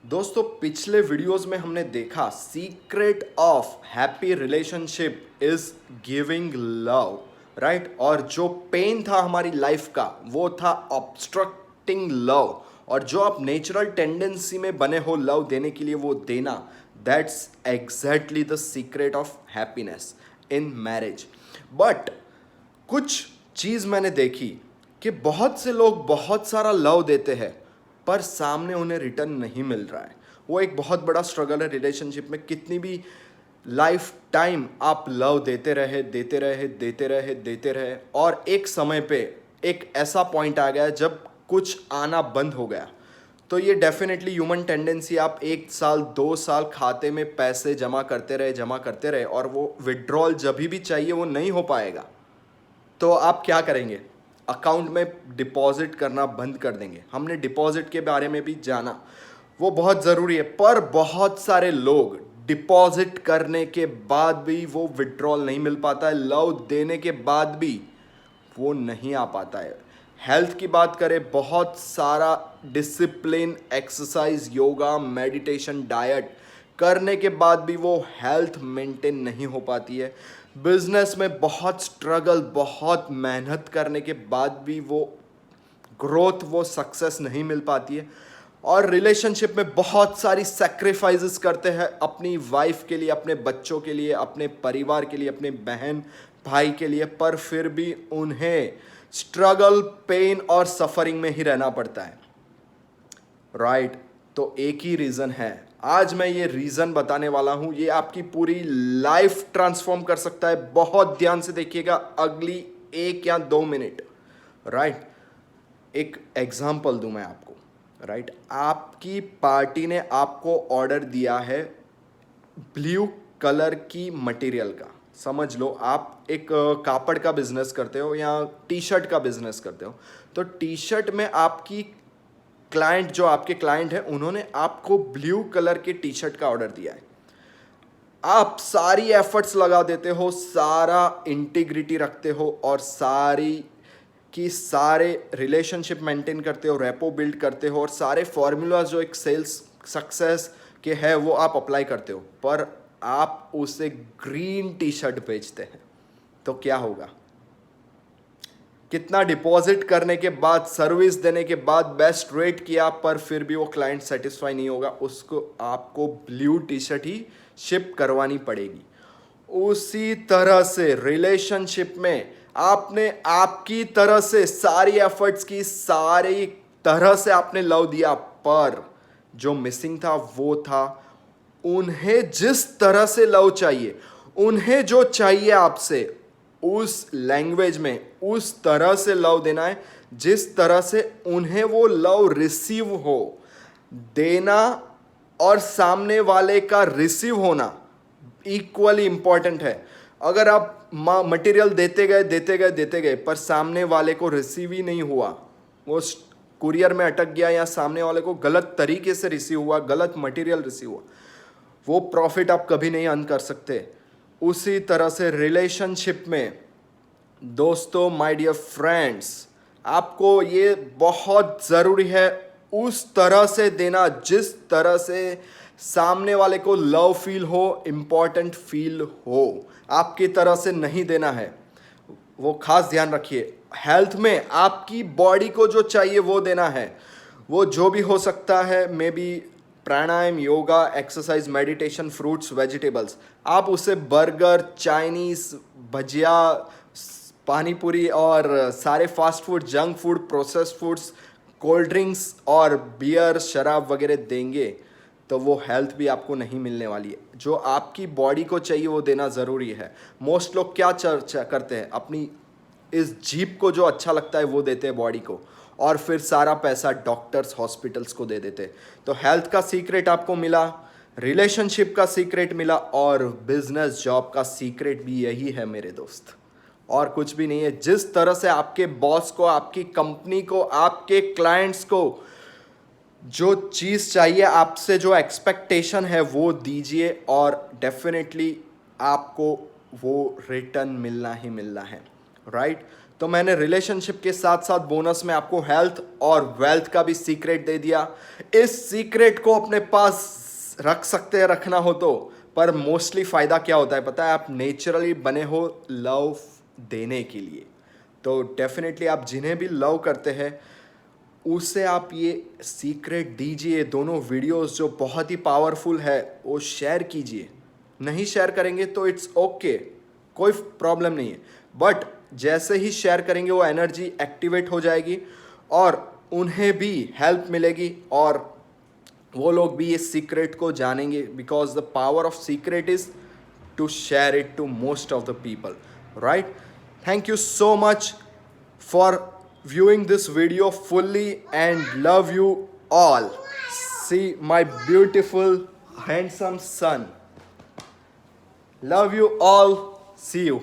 दोस्तों पिछले वीडियोस में हमने देखा secret of happy relationship is giving love, right. और जो पेन था हमारी लाइफ का वो था ऑब्स्ट्रक्टिंग लव। और जो आप नेचुरल टेंडेंसी में बने हो लव देने के लिए वो देना, that's exactly the secret of happiness in marriage. But कुछ चीज़ मैंने देखी कि बहुत से लोग बहुत सारा लव देते हैं पर सामने उन्हें रिटर्न नहीं मिल रहा है। वो एक बहुत बड़ा स्ट्रगल है रिलेशनशिप में। कितनी भी लाइफ टाइम आप लव देते रहे देते रहे देते रहे देते रहे और एक समय पे एक ऐसा पॉइंट आ गया जब कुछ आना बंद हो गया। तो ये डेफिनेटली ह्यूमन टेंडेंसी, आप 1 साल 2 साल खाते में पैसे जमा करते रहे और वो विड्रॉल जब भी चाहिए वो नहीं हो पाएगा। तो आप क्या करेंगे? अकाउंट में डिपॉजिट करना बंद कर देंगे। हमने डिपॉजिट के बारे में भी जाना, वो बहुत ज़रूरी है। पर बहुत सारे लोग डिपॉजिट करने के बाद भी वो विड्रॉल नहीं मिल पाता है, लव देने के बाद भी वो नहीं आ पाता है। हेल्थ की बात करें, बहुत सारा discipline, exercise, yoga, meditation, diet करने के बाद भी वो हेल्थ मेंटेन नहीं हो पाती है। बिजनेस में बहुत स्ट्रगल, बहुत मेहनत करने के बाद भी वो ग्रोथ, वो सक्सेस नहीं मिल पाती है। और रिलेशनशिप में बहुत सारी सेक्रीफाइसेस करते हैं अपनी वाइफ के लिए, अपने बच्चों के लिए, अपने परिवार के लिए, अपने बहन भाई के लिए, पर फिर भी उन्हें स्ट्रगल, पेन और सफरिंग में ही रहना पड़ता है, राइट। तो एक ही रीज़न है, आज मैं ये रीज़न बताने वाला हूँ, ये आपकी पूरी लाइफ ट्रांसफॉर्म कर सकता है। बहुत ध्यान से देखिएगा अगली 1 या 2 मिनट, राइट। एक एग्जाम्पल दूं मैं आपको, राइट। आपकी पार्टी ने आपको ऑर्डर दिया है ब्लू कलर की मटेरियल का। समझ लो आप एक कापड़ का बिजनेस करते हो या टी शर्ट का बिजनेस करते हो। तो टी शर्ट में आपकी क्लाइंट, जो आपके क्लाइंट है, उन्होंने आपको ब्लू कलर के टी शर्ट का ऑर्डर दिया है। आप सारी एफर्ट्स लगा देते हो, सारा इंटीग्रिटी रखते हो और सारे रिलेशनशिप मेंटेन करते हो, रेपो बिल्ड करते हो और सारे फॉर्मूलाज जो एक सेल्स सक्सेस के है वो आप अप्लाई करते हो। पर आप उसे ग्रीन टी शर्ट बेचते हैं तो क्या होगा? कितना डिपॉजिट करने के बाद, सर्विस देने के बाद, बेस्ट रेट किया, पर फिर भी वो क्लाइंट सेटिस्फाई नहीं होगा, उसको आपको ब्लू टी शर्ट ही शिप करवानी पड़ेगी। उसी तरह से रिलेशनशिप में आपने आपकी तरह से सारी एफर्ट्स की, सारी तरह से आपने लव दिया, पर जो मिसिंग था वो था उन्हें जिस तरह से लव चाहिए, उन्हें जो चाहिए आपसे उस लैंग्वेज में उस तरह से लव देना है जिस तरह से उन्हें वो लव रिसीव हो। देना और सामने वाले का रिसीव होना इक्वली इंपॉर्टेंट है। अगर आप मटेरियल देते गए पर सामने वाले को रिसीव ही नहीं हुआ, वो कुरियर में अटक गया या सामने वाले को गलत तरीके से रिसीव हुआ, गलत मटेरियल रिसीव हुआ, वो प्रॉफिट आप कभी नहीं अर्न कर सकते। उसी तरह से रिलेशनशिप में दोस्तों, माय डियर फ्रेंड्स, आपको ये बहुत ज़रूरी है उस तरह से देना जिस तरह से सामने वाले को लव फील हो, इम्पॉर्टेंट फील हो। आपकी तरह से नहीं देना है, वो खास ध्यान रखिए। हेल्थ में आपकी बॉडी को जो चाहिए वो देना है। वो जो भी हो सकता है, may be pranayama, yoga, exercise, meditation, fruits, vegetables. आप उसे बर्गर, चाइनीज़, भजिया, पानी पूरी और सारे fast food, junk food, processed foods, cold drinks और बियर, शराब वगैरह देंगे तो वो हेल्थ भी आपको नहीं मिलने वाली है। जो आपकी बॉडी को चाहिए वो देना ज़रूरी है। मोस्ट लोग क्या चर्चा करते हैं, अपनी इस जीप को जो अच्छा लगता है वो देते हैं बॉडी को, और फिर सारा पैसा डॉक्टर्स, हॉस्पिटल्स को दे देते हैं। तो हेल्थ का सीक्रेट आपको मिला, रिलेशनशिप का सीक्रेट मिला और बिजनेस जॉब का सीक्रेट भी यही है मेरे दोस्त, और कुछ भी नहीं है। जिस तरह से आपके बॉस को, आपकी कंपनी को, आपके क्लाइंट्स को जो चीज़ चाहिए, आपसे जो एक्सपेक्टेशन है वो दीजिए और डेफिनेटली आपको वो रिटर्न मिलना ही मिलना है, राइट। तो तो मैंने रिलेशनशिप के साथ साथ बोनस में आपको हेल्थ और वेल्थ का भी सीक्रेट दे दिया। इस सीक्रेट को अपने पास रख सकते हैं, रखना हो तो, पर मोस्टली फ़ायदा क्या होता है पता है? आप नेचुरली बने हो लव देने के लिए। तो डेफिनेटली आप जिन्हें भी लव करते हैं उसे आप ये सीक्रेट दीजिए। दोनों वीडियोस जो बहुत ही पावरफुल है वो शेयर कीजिए। नहीं शेयर करेंगे तो इट्स ओके, कोई प्रॉब्लम नहीं है, बट जैसे ही शेयर करेंगे वो एनर्जी एक्टिवेट हो जाएगी और उन्हें भी हेल्प मिलेगी और वो लोग भी इस सीक्रेट को जानेंगे, because the power of secret is to share it to most of the people, right? Thank you so much for viewing this video fully and love you all. See my beautiful handsome son. Love you all. See you.